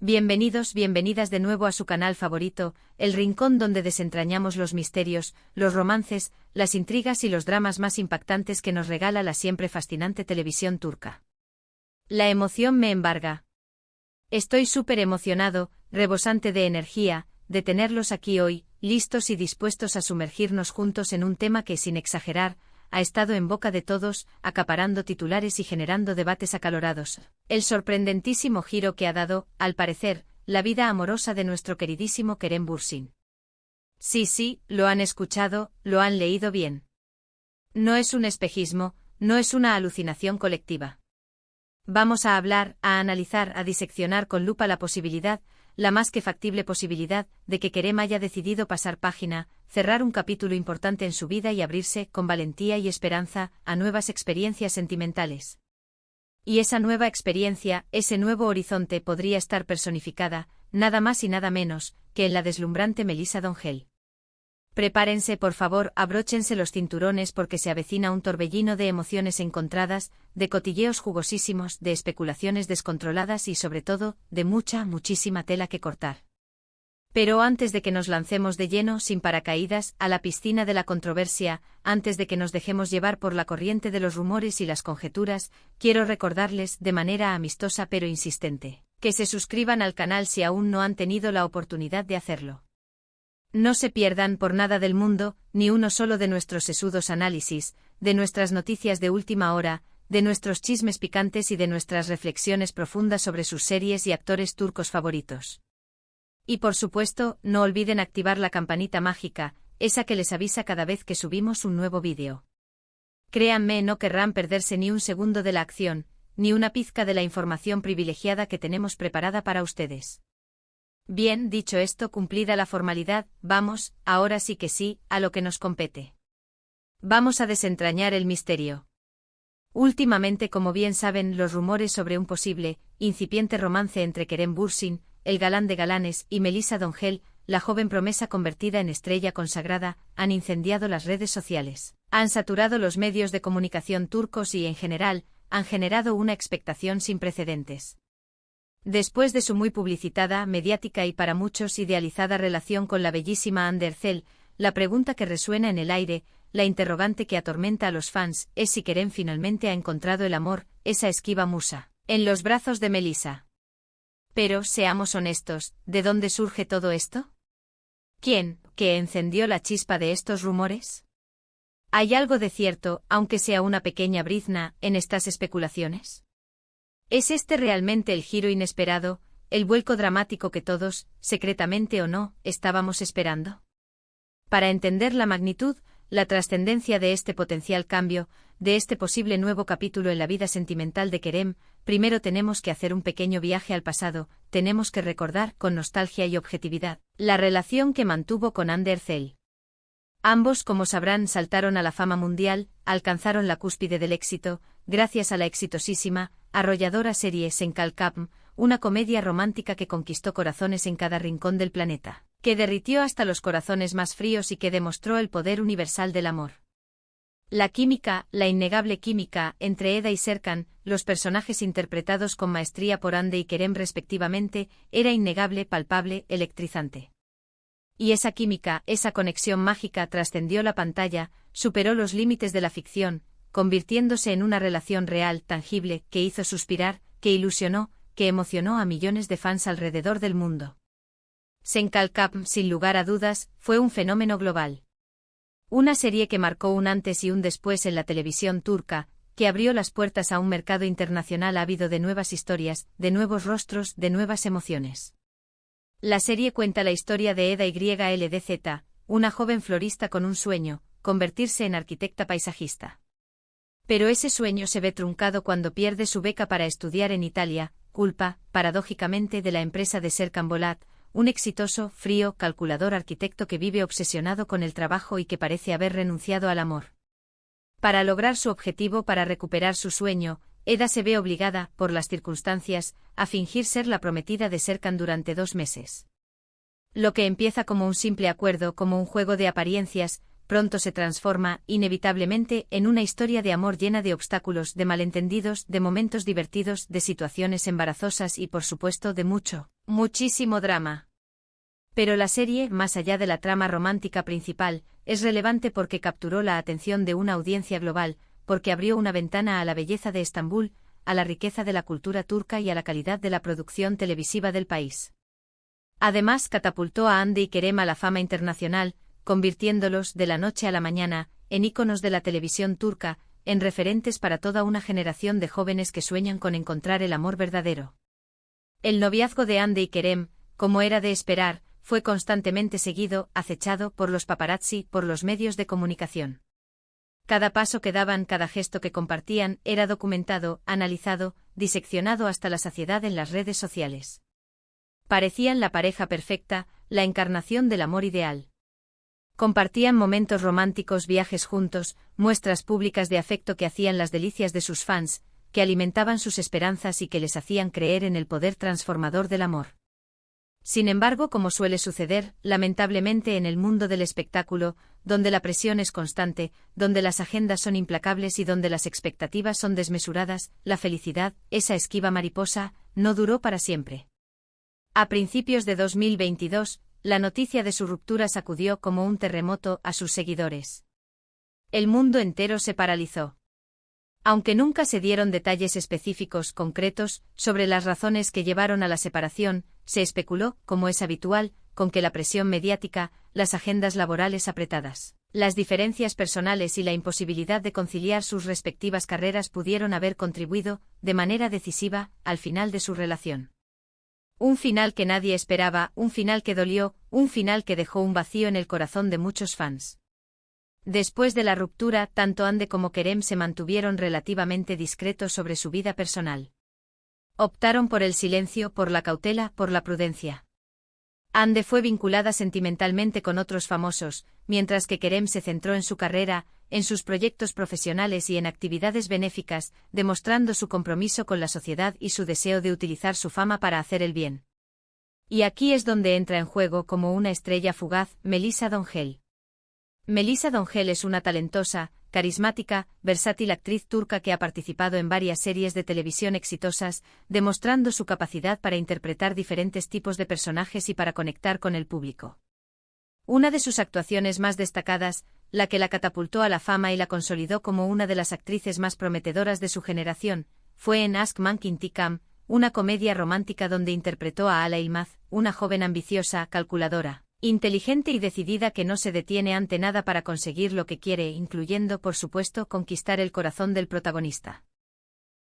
Bienvenidos, bienvenidas de nuevo a su canal favorito, el rincón donde desentrañamos los misterios, los romances, las intrigas y los dramas más impactantes que nos regala la siempre fascinante televisión turca. La emoción me embarga. Estoy súper emocionado, rebosante de energía, de tenerlos aquí hoy, listos y dispuestos a sumergirnos juntos en un tema que, sin exagerar, ha estado en boca de todos, acaparando titulares y generando debates acalorados. El sorprendentísimo giro que ha dado, al parecer, la vida amorosa de nuestro queridísimo Kerem Bürsin. Sí, lo han escuchado, lo han leído bien. No es un espejismo, no es una alucinación colectiva. Vamos a hablar, a analizar, a diseccionar con lupa la posibilidad, la más que factible posibilidad, de que Kerem haya decidido pasar página, cerrar un capítulo importante en su vida y abrirse, con valentía y esperanza, a nuevas experiencias sentimentales. Y esa nueva experiencia, ese nuevo horizonte podría estar personificada, nada más y nada menos, que en la deslumbrante Melissa Dongel. Prepárense, por favor, abróchense los cinturones porque se avecina un torbellino de emociones encontradas, de cotilleos jugosísimos, de especulaciones descontroladas y sobre todo, de muchísima tela que cortar. Pero antes de que nos lancemos de lleno, sin paracaídas, a la piscina de la controversia, antes de que nos dejemos llevar por la corriente de los rumores y las conjeturas, quiero recordarles, de manera amistosa pero insistente, que se suscriban al canal si aún no han tenido la oportunidad de hacerlo. No se pierdan por nada del mundo, ni uno solo de nuestros sesudos análisis, de nuestras noticias de última hora, de nuestros chismes picantes y de nuestras reflexiones profundas sobre sus series y actores turcos favoritos. Y por supuesto, no olviden activar la campanita mágica, esa que les avisa cada vez que subimos un nuevo vídeo. Créanme, no querrán perderse ni un segundo de la acción, ni una pizca de la información privilegiada que tenemos preparada para ustedes. Bien, dicho esto, cumplida la formalidad, vamos, ahora sí que sí, a lo que nos compete. Vamos a desentrañar el misterio. Últimamente, como bien saben, los rumores sobre un posible, incipiente romance entre Kerem Bürsin, el galán de galanes, y Melissa Dongel, la joven promesa convertida en estrella consagrada, han incendiado las redes sociales, han saturado los medios de comunicación turcos y, en general, han generado una expectación sin precedentes. Después de su muy publicitada, mediática y para muchos idealizada relación con la bellísima Hande Erçel, la pregunta que resuena en el aire, la interrogante que atormenta a los fans, es si Kerem finalmente ha encontrado el amor, esa esquiva musa, en los brazos de Melissa. Pero, seamos honestos, ¿de dónde surge todo esto? ¿Quién, que encendió la chispa de estos rumores? ¿Hay algo de cierto, aunque sea una pequeña brizna, en estas especulaciones? ¿Es este realmente el giro inesperado, el vuelco dramático que todos, secretamente o no, estábamos esperando? Para entender la magnitud, la trascendencia de este potencial cambio, de este posible nuevo capítulo en la vida sentimental de Kerem, primero tenemos que hacer un pequeño viaje al pasado, tenemos que recordar, con nostalgia y objetividad, la relación que mantuvo con Hande Erçel. Ambos, como sabrán, saltaron a la fama mundial, alcanzaron la cúspide del éxito, gracias a la exitosísima, arrolladora serie Senkalkapm, una comedia romántica que conquistó corazones en cada rincón del planeta, que derritió hasta los corazones más fríos y que demostró el poder universal del amor. La química, la innegable química, entre Eda y Serkan, los personajes interpretados con maestría por Hande y Kerem respectivamente, era innegable, palpable, electrizante. Y esa química, esa conexión mágica trascendió la pantalla, superó los límites de la ficción, convirtiéndose en una relación real, tangible, que hizo suspirar, que ilusionó, que emocionó a millones de fans alrededor del mundo. Senkalkapm, sin lugar a dudas, fue un fenómeno global. Una serie que marcó un antes y un después en la televisión turca, que abrió las puertas a un mercado internacional ávido de nuevas historias, de nuevos rostros, de nuevas emociones. La serie cuenta la historia de Eda YLDZ, una joven florista con un sueño, convertirse en arquitecta paisajista. Pero ese sueño se ve truncado cuando pierde su beca para estudiar en Italia, culpa, paradójicamente, de la empresa de Serkan Bolat, un exitoso, frío, calculador arquitecto que vive obsesionado con el trabajo y que parece haber renunciado al amor. Para lograr su objetivo, para recuperar su sueño, Eda se ve obligada, por las circunstancias, a fingir ser la prometida de Serkan durante 2 meses. Lo que empieza como un simple acuerdo, como un juego de apariencias, pronto se transforma, inevitablemente, en una historia de amor llena de obstáculos, de malentendidos, de momentos divertidos, de situaciones embarazosas y, por supuesto, de muchísimo drama. Pero la serie, más allá de la trama romántica principal, es relevante porque capturó la atención de una audiencia global, porque abrió una ventana a la belleza de Estambul, a la riqueza de la cultura turca y a la calidad de la producción televisiva del país. Además, catapultó a Hande y Kerem a la fama internacional, convirtiéndolos, de la noche a la mañana, en íconos de la televisión turca, en referentes para toda una generación de jóvenes que sueñan con encontrar el amor verdadero. El noviazgo de Hande y Kerem, como era de esperar, fue constantemente seguido, acechado por los paparazzi, por los medios de comunicación. Cada paso que daban, cada gesto que compartían, era documentado, analizado, diseccionado hasta la saciedad en las redes sociales. Parecían la pareja perfecta, la encarnación del amor ideal. Compartían momentos románticos, viajes juntos, muestras públicas de afecto que hacían las delicias de sus fans, que alimentaban sus esperanzas y que les hacían creer en el poder transformador del amor. Sin embargo, como suele suceder, lamentablemente en el mundo del espectáculo, donde la presión es constante, donde las agendas son implacables y donde las expectativas son desmesuradas, la felicidad, esa esquiva mariposa, no duró para siempre. A principios de 2022, la noticia de su ruptura sacudió como un terremoto a sus seguidores. El mundo entero se paralizó. Aunque nunca se dieron detalles específicos, concretos, sobre las razones que llevaron a la separación, se especuló, como es habitual, con que la presión mediática, las agendas laborales apretadas, las diferencias personales y la imposibilidad de conciliar sus respectivas carreras pudieron haber contribuido, de manera decisiva, al final de su relación. Un final que nadie esperaba, un final que dolió, un final que dejó un vacío en el corazón de muchos fans. Después de la ruptura, tanto Hande como Kerem se mantuvieron relativamente discretos sobre su vida personal. Optaron por el silencio, por la cautela, por la prudencia. Hande fue vinculada sentimentalmente con otros famosos, mientras que Kerem se centró en su carrera, en sus proyectos profesionales y en actividades benéficas, demostrando su compromiso con la sociedad y su deseo de utilizar su fama para hacer el bien. Y aquí es donde entra en juego como una estrella fugaz, Melisa Dongel. Melisa Dongel es una talentosa, carismática, versátil actriz turca que ha participado en varias series de televisión exitosas, demostrando su capacidad para interpretar diferentes tipos de personajes y para conectar con el público. Una de sus actuaciones más destacadas, la que la catapultó a la fama y la consolidó como una de las actrices más prometedoras de su generación, fue en Ask Mank Intikam, una comedia romántica donde interpretó a Ala Ilmaz, una joven ambiciosa, calculadora, inteligente y decidida que no se detiene ante nada para conseguir lo que quiere, incluyendo, por supuesto, conquistar el corazón del protagonista.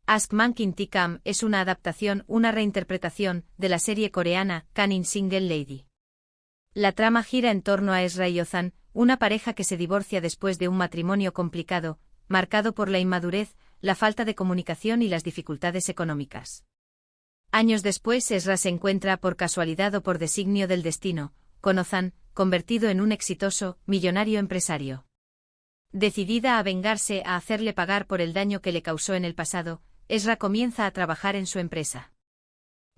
Ask Mank Intikam es una adaptación, una reinterpretación, de la serie coreana Kanin Single Lady. La trama gira en torno a Ezra y Ozan, una pareja que se divorcia después de un matrimonio complicado, marcado por la inmadurez, la falta de comunicación y las dificultades económicas. Años después, Ezra se encuentra, por casualidad o por designio del destino, con Ozan, convertido en un exitoso, millonario empresario. Decidida a vengarse, a hacerle pagar por el daño que le causó en el pasado, Ezra comienza a trabajar en su empresa.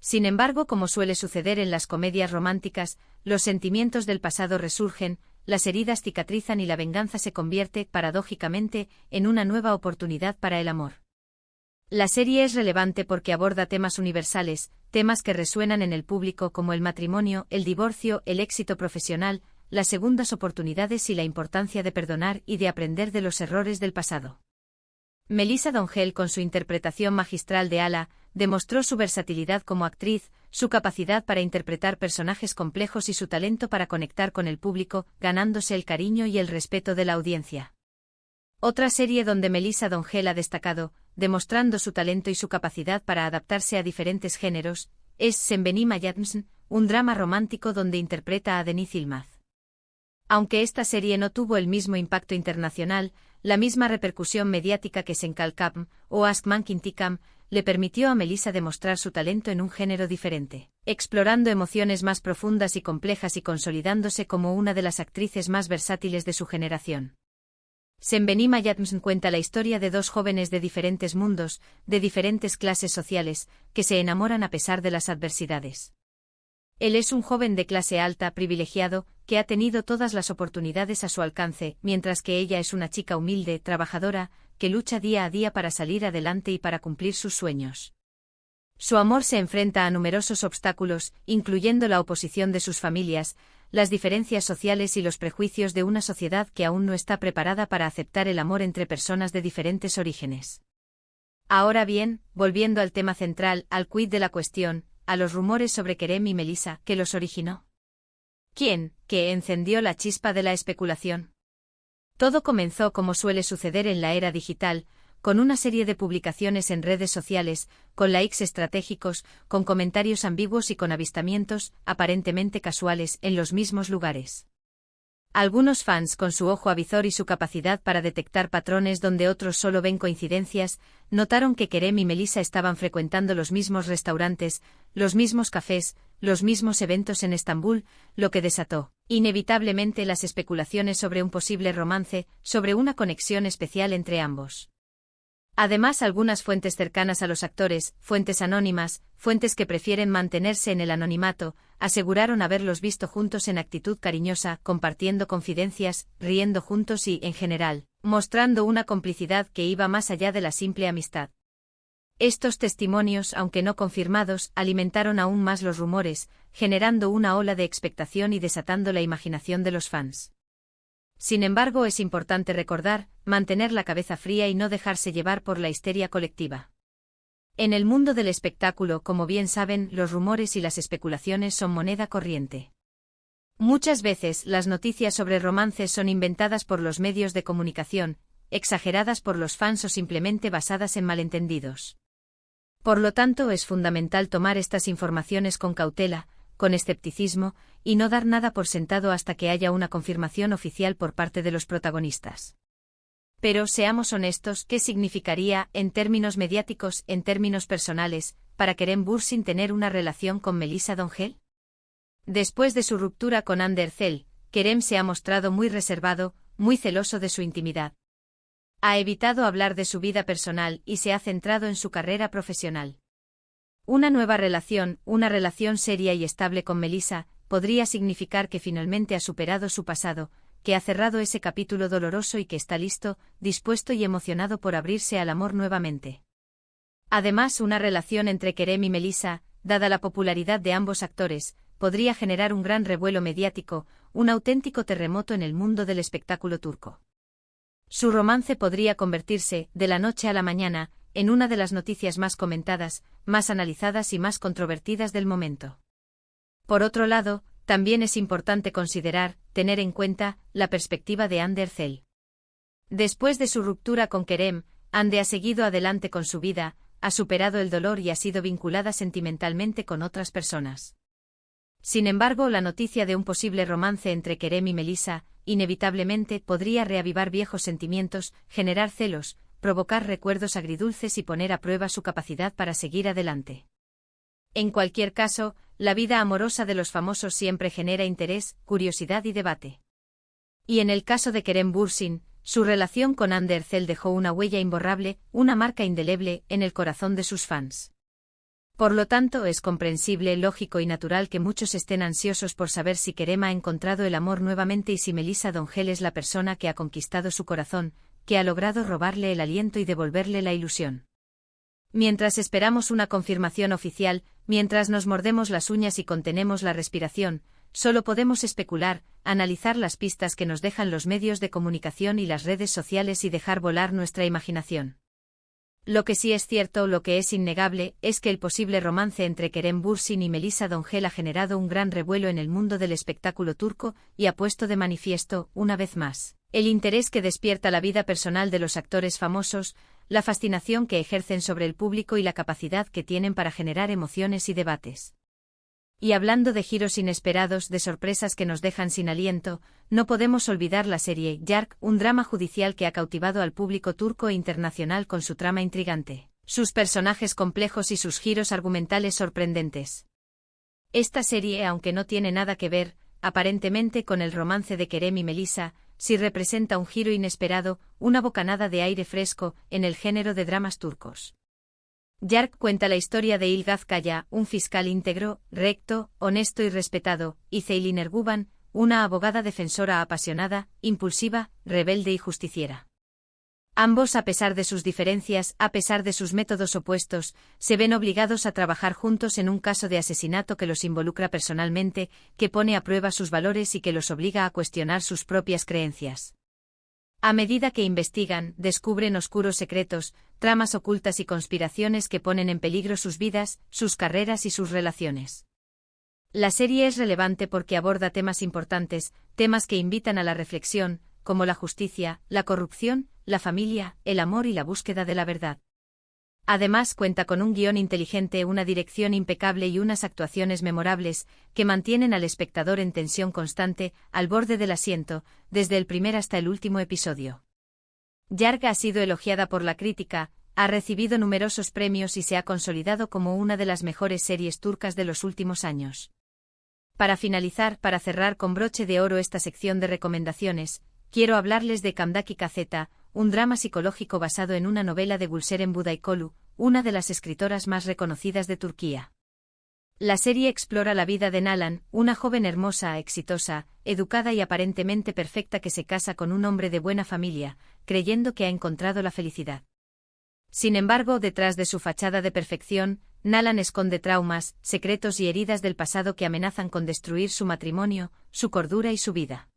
Sin embargo, como suele suceder en las comedias románticas, los sentimientos del pasado resurgen, las heridas cicatrizan y la venganza se convierte, paradójicamente, en una nueva oportunidad para el amor. La serie es relevante porque aborda temas universales, temas que resuenan en el público como el matrimonio, el divorcio, el éxito profesional, las segundas oportunidades y la importancia de perdonar y de aprender de los errores del pasado. Melisa Dongel, con su interpretación magistral de Ala, demostró su versatilidad como actriz, su capacidad para interpretar personajes complejos y su talento para conectar con el público, ganándose el cariño y el respeto de la audiencia. Otra serie donde Melisa Dongel ha destacado, demostrando su talento y su capacidad para adaptarse a diferentes géneros, es Sen Benim Ayatmsın, un drama romántico donde interpreta a Deniz Yılmaz. Aunque esta serie no tuvo el mismo impacto internacional, la misma repercusión mediática que Sen Kalkam o Ask Mank Intikam, le permitió a Melisa demostrar su talento en un género diferente, explorando emociones más profundas y complejas y consolidándose como una de las actrices más versátiles de su generación. Sen Benim Ayatmsın cuenta la historia de dos jóvenes de diferentes mundos, de diferentes clases sociales, que se enamoran a pesar de las adversidades. Él es un joven de clase alta, privilegiado, que ha tenido todas las oportunidades a su alcance, mientras que ella es una chica humilde, trabajadora, que lucha día a día para salir adelante y para cumplir sus sueños. Su amor se enfrenta a numerosos obstáculos, incluyendo la oposición de sus familias, las diferencias sociales y los prejuicios de una sociedad que aún no está preparada para aceptar el amor entre personas de diferentes orígenes. Ahora bien, volviendo al tema central, al quid de la cuestión, a los rumores sobre Kerem y Melissa, ¿qué los originó? ¿Quién, que encendió la chispa de la especulación? Todo comenzó como suele suceder en la era digital, con una serie de publicaciones en redes sociales, con likes estratégicos, con comentarios ambiguos y con avistamientos, aparentemente casuales, en los mismos lugares. Algunos fans, con su ojo avizor y su capacidad para detectar patrones donde otros solo ven coincidencias, notaron que Kerem y Melissa estaban frecuentando los mismos restaurantes, los mismos cafés, los mismos eventos en Estambul, lo que desató, inevitablemente, las especulaciones sobre un posible romance, sobre una conexión especial entre ambos. Además, algunas fuentes cercanas a los actores, fuentes anónimas, fuentes que prefieren mantenerse en el anonimato, aseguraron haberlos visto juntos en actitud cariñosa, compartiendo confidencias, riendo juntos y, en general, mostrando una complicidad que iba más allá de la simple amistad. Estos testimonios, aunque no confirmados, alimentaron aún más los rumores, generando una ola de expectación y desatando la imaginación de los fans. Sin embargo, es importante recordar, mantener la cabeza fría y no dejarse llevar por la histeria colectiva. En el mundo del espectáculo, como bien saben, los rumores y las especulaciones son moneda corriente. Muchas veces, las noticias sobre romances son inventadas por los medios de comunicación, exageradas por los fans o simplemente basadas en malentendidos. Por lo tanto, es fundamental tomar estas informaciones con cautela, con escepticismo, y no dar nada por sentado hasta que haya una confirmación oficial por parte de los protagonistas. Pero, seamos honestos, ¿qué significaría, en términos mediáticos, en términos personales, para Kerem Bürsin tener una relación con Melissa D'Angel? Después de su ruptura con Ander Zel, Kerem se ha mostrado muy reservado, muy celoso de su intimidad. Ha evitado hablar de su vida personal y se ha centrado en su carrera profesional. Una nueva relación, una relación seria y estable con Melissa, podría significar que finalmente ha superado su pasado, que ha cerrado ese capítulo doloroso y que está listo, dispuesto y emocionado por abrirse al amor nuevamente. Además, una relación entre Kerem y Melissa, dada la popularidad de ambos actores, podría generar un gran revuelo mediático, un auténtico terremoto en el mundo del espectáculo turco. Su romance podría convertirse, de la noche a la mañana, en una de las noticias más comentadas, más analizadas y más controvertidas del momento. Por otro lado, también es importante considerar, tener en cuenta, la perspectiva de Ander Zel. Después de su ruptura con Kerem, Ande ha seguido adelante con su vida, ha superado el dolor y ha sido vinculada sentimentalmente con otras personas. Sin embargo, la noticia de un posible romance entre Kerem y Melissa, inevitablemente, podría reavivar viejos sentimientos, generar celos, provocar recuerdos agridulces y poner a prueba su capacidad para seguir adelante. En cualquier caso, la vida amorosa de los famosos siempre genera interés, curiosidad y debate. Y en el caso de Kerem Bürsin, su relación con Ander Zel dejó una huella imborrable, una marca indeleble, en el corazón de sus fans. Por lo tanto, es comprensible, lógico y natural que muchos estén ansiosos por saber si Kerem ha encontrado el amor nuevamente y si Melissa D'Angel es la persona que ha conquistado su corazón, que ha logrado robarle el aliento y devolverle la ilusión. Mientras esperamos una confirmación oficial, mientras nos mordemos las uñas y contenemos la respiración, solo podemos especular, analizar las pistas que nos dejan los medios de comunicación y las redes sociales y dejar volar nuestra imaginación. Lo que sí es cierto, lo que es innegable, es que el posible romance entre Kerem Bürsin y Melissa D'Angel ha generado un gran revuelo en el mundo del espectáculo turco y ha puesto de manifiesto, una vez más, el interés que despierta la vida personal de los actores famosos, la fascinación que ejercen sobre el público y la capacidad que tienen para generar emociones y debates. Y hablando de giros inesperados, de sorpresas que nos dejan sin aliento, no podemos olvidar la serie Yark, un drama judicial que ha cautivado al público turco e internacional con su trama intrigante, sus personajes complejos y sus giros argumentales sorprendentes. Esta serie, aunque no tiene nada que ver, aparentemente, con el romance de Kerem y Melissa, sí representa un giro inesperado, una bocanada de aire fresco, en el género de dramas turcos. Yark cuenta la historia de Ilgaz Kaya, un fiscal íntegro, recto, honesto y respetado, y Ceylin Erguvan, una abogada defensora apasionada, impulsiva, rebelde y justiciera. Ambos, a pesar de sus diferencias, a pesar de sus métodos opuestos, se ven obligados a trabajar juntos en un caso de asesinato que los involucra personalmente, que pone a prueba sus valores y que los obliga a cuestionar sus propias creencias. A medida que investigan, descubren oscuros secretos, tramas ocultas y conspiraciones que ponen en peligro sus vidas, sus carreras y sus relaciones. La serie es relevante porque aborda temas importantes, temas que invitan a la reflexión, como la justicia, la corrupción, la familia, el amor y la búsqueda de la verdad. Además cuenta con un guión inteligente, una dirección impecable y unas actuaciones memorables, que mantienen al espectador en tensión constante, al borde del asiento, desde el primer hasta el último episodio. Yarg ha sido elogiada por la crítica, ha recibido numerosos premios y se ha consolidado como una de las mejores series turcas de los últimos años. Para finalizar, para cerrar con broche de oro esta sección de recomendaciones, quiero hablarles de Camdaki Kazeta, un drama psicológico basado en una novela de Gülseren Budaykolu, una de las escritoras más reconocidas de Turquía. La serie explora la vida de Nalan, una joven hermosa, exitosa, educada y aparentemente perfecta que se casa con un hombre de buena familia, creyendo que ha encontrado la felicidad. Sin embargo, detrás de su fachada de perfección, Nalan esconde traumas, secretos y heridas del pasado que amenazan con destruir su matrimonio, su cordura y su vida.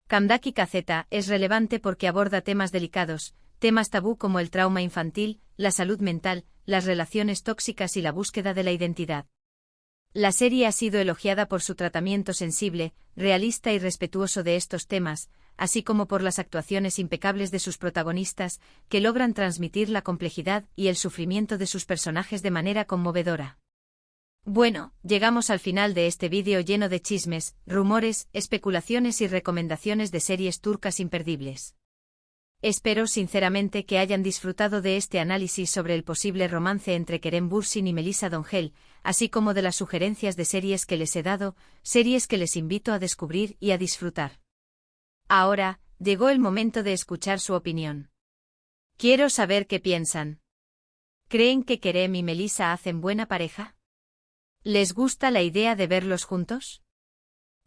Camdaki Kazeta es relevante porque aborda temas delicados, temas tabú como el trauma infantil, la salud mental, las relaciones tóxicas y la búsqueda de la identidad. La serie ha sido elogiada por su tratamiento sensible, realista y respetuoso de estos temas, así como por las actuaciones impecables de sus protagonistas, que logran transmitir la complejidad y el sufrimiento de sus personajes de manera conmovedora. Bueno, llegamos al final de este vídeo lleno de chismes, rumores, especulaciones y recomendaciones de series turcas imperdibles. Espero sinceramente que hayan disfrutado de este análisis sobre el posible romance entre Kerem Bürsin y Melisa Dongel, así como de las sugerencias de series que les he dado, series que les invito a descubrir y a disfrutar. Ahora, llegó el momento de escuchar su opinión. Quiero saber qué piensan. ¿Creen que Kerem y Melisa hacen buena pareja? ¿Les gusta la idea de verlos juntos?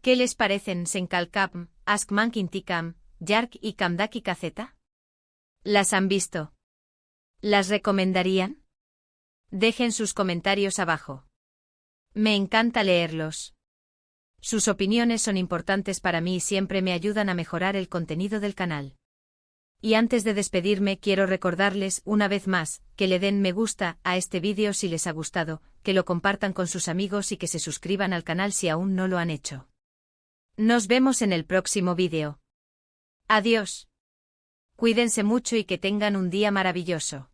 ¿Qué les parecen Senkalkam, Askman Kintikam, Yarg y Camdaki Kazeta? ¿Las han visto? ¿Las recomendarían? Dejen sus comentarios abajo. Me encanta leerlos. Sus opiniones son importantes para mí y siempre me ayudan a mejorar el contenido del canal. Y antes de despedirme quiero recordarles una vez más, que le den me gusta a este vídeo si les ha gustado, que lo compartan con sus amigos y que se suscriban al canal si aún no lo han hecho. Nos vemos en el próximo vídeo. Adiós. Cuídense mucho y que tengan un día maravilloso.